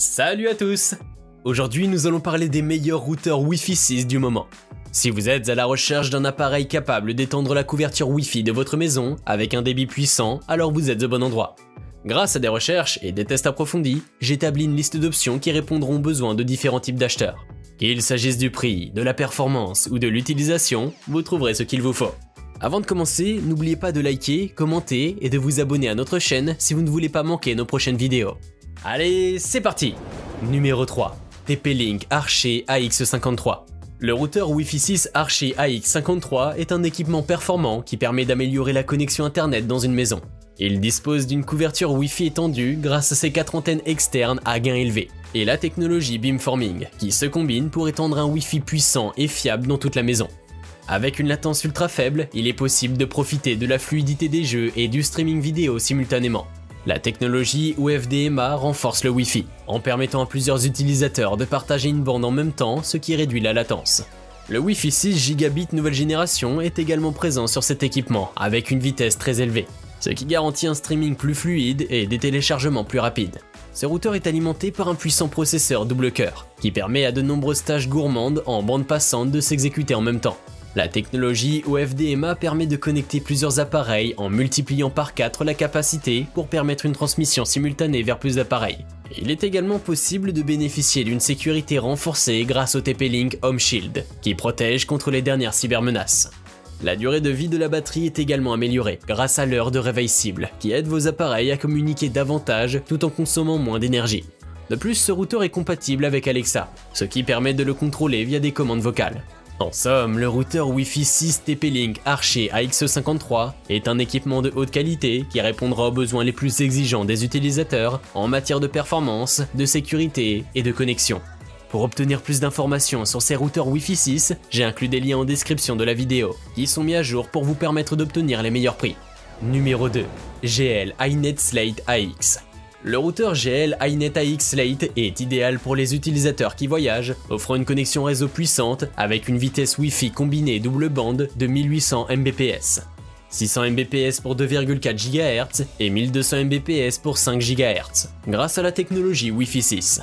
Salut à tous! Aujourd'hui nous allons parler des meilleurs routeurs Wi-Fi 6 du moment. Si vous êtes à la recherche d'un appareil capable d'étendre la couverture Wi-Fi de votre maison avec un débit puissant, alors vous êtes au bon endroit. Grâce à des recherches et des tests approfondis, j'établis une liste d'options qui répondront aux besoins de différents types d'acheteurs. Qu'il s'agisse du prix, de la performance ou de l'utilisation, vous trouverez ce qu'il vous faut. Avant de commencer, n'oubliez pas de liker, commenter et de vous abonner à notre chaîne si vous ne voulez pas manquer nos prochaines vidéos. Allez, c'est parti! Numéro 3. TP-Link Archer AX53. Le routeur Wi-Fi 6 Archer AX53 est un équipement performant qui permet d'améliorer la connexion internet dans une maison. Il dispose d'une couverture Wi-Fi étendue grâce à ses 4 antennes externes à gain élevé, et la technologie beamforming, qui se combine pour étendre un Wi-Fi puissant et fiable dans toute la maison. Avec une latence ultra faible, il est possible de profiter de la fluidité des jeux et du streaming vidéo simultanément. La technologie UFDMA renforce le Wi-Fi, en permettant à plusieurs utilisateurs de partager une bande en même temps, ce qui réduit la latence. Le Wi-Fi 6 Gigabit nouvelle génération est également présent sur cet équipement, avec une vitesse très élevée, ce qui garantit un streaming plus fluide et des téléchargements plus rapides. Ce routeur est alimenté par un puissant processeur double cœur, qui permet à de nombreuses tâches gourmandes en bande passante de s'exécuter en même temps. La technologie UFDMA permet de connecter plusieurs appareils en multipliant par 4 la capacité pour permettre une transmission simultanée vers plus d'appareils. Il est également possible de bénéficier d'une sécurité renforcée grâce au TP-Link Home Shield, qui protège contre les dernières cybermenaces. La durée de vie de la batterie est également améliorée grâce à l'heure de réveil cible, qui aide vos appareils à communiquer davantage tout en consommant moins d'énergie. De plus, ce routeur est compatible avec Alexa, ce qui permet de le contrôler via des commandes vocales. En somme, le routeur Wi-Fi 6 TP-Link Archer AX53 est un équipement de haute qualité qui répondra aux besoins les plus exigeants des utilisateurs en matière de performance, de sécurité et de connexion. Pour obtenir plus d'informations sur ces routeurs Wi-Fi 6, j'ai inclus des liens en description de la vidéo qui sont mis à jour pour vous permettre d'obtenir les meilleurs prix. Numéro 2. GL iNet Slate AX. Le routeur GL iNet AX Slate est idéal pour les utilisateurs qui voyagent, offrant une connexion réseau puissante avec une vitesse Wi-Fi combinée double bande de 1800 Mbps. 600 Mbps pour 2,4 GHz et 1200 Mbps pour 5 GHz, grâce à la technologie Wi-Fi 6.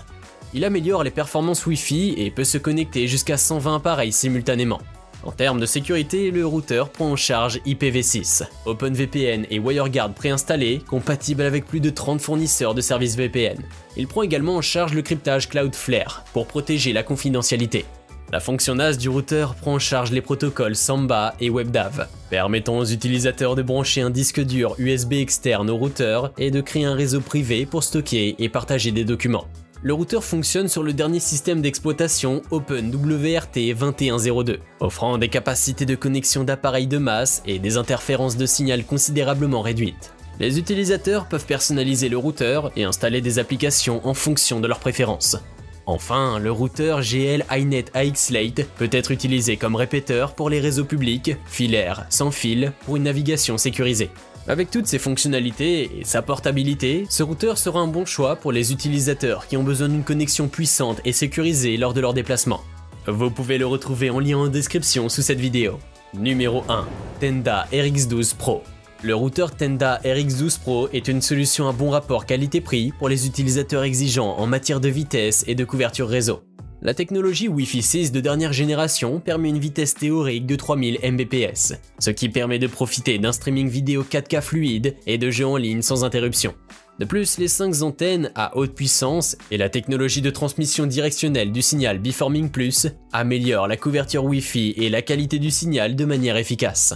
Il améliore les performances Wi-Fi et peut se connecter jusqu'à 120 appareils simultanément. En termes de sécurité, le routeur prend en charge IPv6, OpenVPN et WireGuard préinstallés, compatibles avec plus de 30 fournisseurs de services VPN. Il prend également en charge le cryptage Cloudflare pour protéger la confidentialité. La fonction NAS du routeur prend en charge les protocoles Samba et WebDAV, permettant aux utilisateurs de brancher un disque dur USB externe au routeur et de créer un réseau privé pour stocker et partager des documents. Le routeur fonctionne sur le dernier système d'exploitation OpenWRT 2102, offrant des capacités de connexion d'appareils de masse et des interférences de signal considérablement réduites. Les utilisateurs peuvent personnaliser le routeur et installer des applications en fonction de leurs préférences. Enfin, le routeur GL iNet AX Slate peut être utilisé comme répéteur pour les réseaux publics, filaires, sans fil, pour une navigation sécurisée. Avec toutes ses fonctionnalités et sa portabilité, ce routeur sera un bon choix pour les utilisateurs qui ont besoin d'une connexion puissante et sécurisée lors de leur déplacement. Vous pouvez le retrouver en lien en description sous cette vidéo. Numéro 1. Tenda RX12 Pro. Le routeur Tenda RX12 Pro est une solution à bon rapport qualité-prix pour les utilisateurs exigeants en matière de vitesse et de couverture réseau. La technologie Wi-Fi 6 de dernière génération permet une vitesse théorique de 3000 Mbps, ce qui permet de profiter d'un streaming vidéo 4K fluide et de jeux en ligne sans interruption. De plus, les 5 antennes à haute puissance et la technologie de transmission directionnelle du signal Beamforming Plus améliorent la couverture Wi-Fi et la qualité du signal de manière efficace.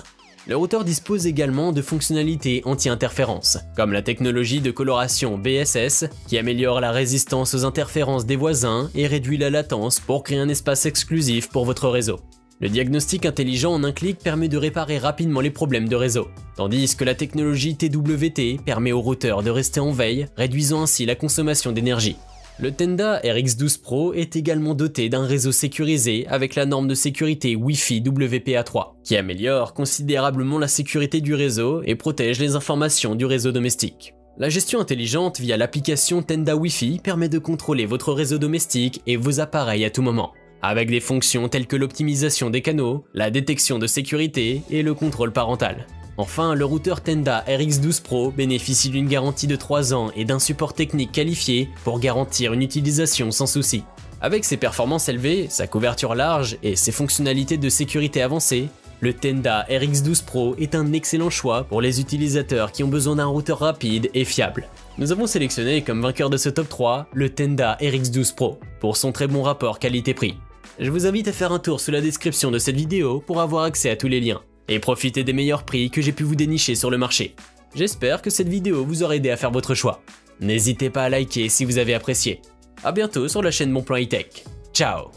Le routeur dispose également de fonctionnalités anti-interférences, comme la technologie de coloration BSS, qui améliore la résistance aux interférences des voisins et réduit la latence pour créer un espace exclusif pour votre réseau. Le diagnostic intelligent en un clic permet de réparer rapidement les problèmes de réseau, tandis que la technologie TWT permet au routeur de rester en veille, réduisant ainsi la consommation d'énergie. Le Tenda RX12 Pro est également doté d'un réseau sécurisé avec la norme de sécurité Wi-Fi WPA3, qui améliore considérablement la sécurité du réseau et protège les informations du réseau domestique. La gestion intelligente via l'application Tenda Wi-Fi permet de contrôler votre réseau domestique et vos appareils à tout moment, avec des fonctions telles que l'optimisation des canaux, la détection de sécurité et le contrôle parental. Enfin, le routeur Tenda RX12 Pro bénéficie d'une garantie de 3 ans et d'un support technique qualifié pour garantir une utilisation sans souci. Avec ses performances élevées, sa couverture large et ses fonctionnalités de sécurité avancées, le Tenda RX12 Pro est un excellent choix pour les utilisateurs qui ont besoin d'un routeur rapide et fiable. Nous avons sélectionné comme vainqueur de ce top 3 le Tenda RX12 Pro pour son très bon rapport qualité-prix. Je vous invite à faire un tour sous la description de cette vidéo pour avoir accès à tous les liens et profiter des meilleurs prix que j'ai pu vous dénicher sur le marché. J'espère que cette vidéo vous aura aidé à faire votre choix. N'hésitez pas à liker si vous avez apprécié. A bientôt sur la chaîne Bon Plan High Tech. Ciao!